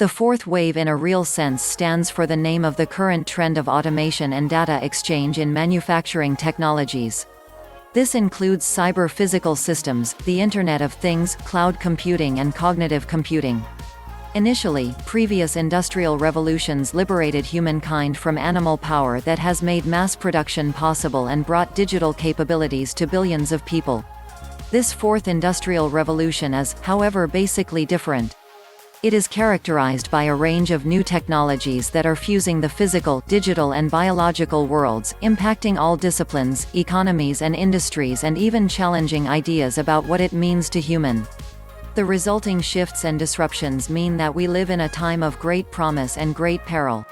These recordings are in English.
The fourth wave in a real sense stands for the name of the current trend of automation and data exchange in manufacturing technologies. This includes cyber-physical systems, the Internet of Things, cloud computing and cognitive computing. Initially, previous industrial revolutions liberated humankind from animal power that has made mass production possible and brought digital capabilities to billions of people. This fourth industrial revolution is, however, basically different. It is characterized by a range of new technologies that are fusing the physical, digital and biological worlds, impacting all disciplines, economies and industries and even challenging ideas about what it means to human. The resulting shifts and disruptions mean that we live in a time of great promise and great peril.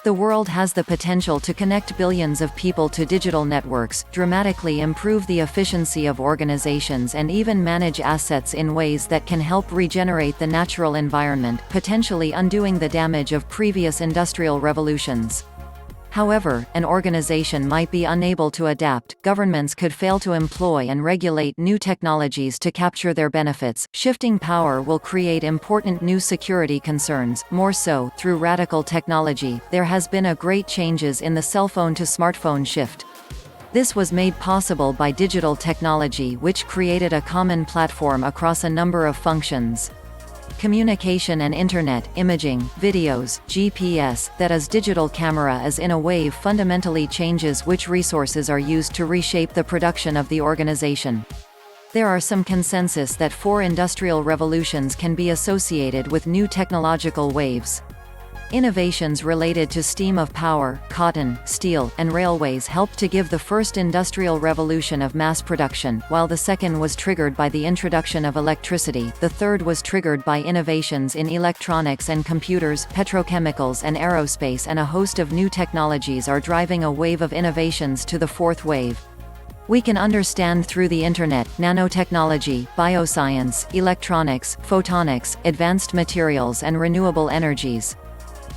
The world has the potential to connect billions of people to digital networks, dramatically improve the efficiency of organizations and even manage assets in ways that can help regenerate the natural environment, potentially undoing the damage of previous industrial revolutions. However, an organization might be unable to adapt, governments could fail to employ and regulate new technologies to capture their benefits, shifting power will create important new security concerns. More so, through radical technology, there has been a great changes in the cell phone to smartphone shift. This was made possible by digital technology which created a common platform across a number of functions. Communication and internet, imaging, videos, GPS, that is digital camera is in a wave fundamentally changes which resources are used to reshape the production of the organization. There are some consensus that 4 industrial revolutions can be associated with new technological waves. Innovations related to steam of power, cotton, steel, and railways helped to give the first industrial revolution of mass production, while the second was triggered by the introduction of electricity. The third was triggered by innovations in electronics and computers, petrochemicals and aerospace, and a host of new technologies are driving a wave of innovations to the fourth wave. We can understand through the Internet, nanotechnology, bioscience, electronics, photonics, advanced materials and renewable energies.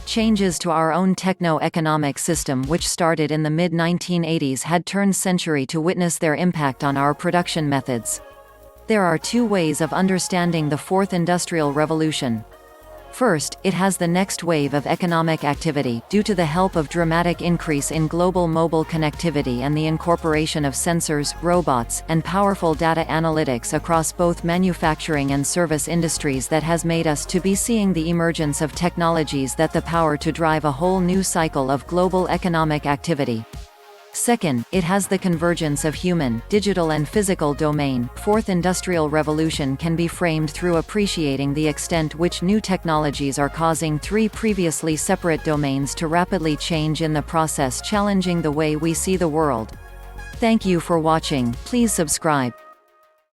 Changes to our own techno-economic system which started in the mid-1980s had turned century to witness their impact on our production methods. There are 2 ways of understanding the fourth industrial revolution. First, it has the next wave of economic activity, due to the help of dramatic increase in global mobile connectivity and the incorporation of sensors, robots, and powerful data analytics across both manufacturing and service industries that has made us to be seeing the emergence of technologies that the power to drive a whole new cycle of global economic activity. Second, it has the convergence of human, digital and physical domain. Fourth industrial revolution can be framed through appreciating the extent which new technologies are causing 3 previously separate domains to rapidly change in the process, challenging the way we see the world. Thank you for watching. Please subscribe.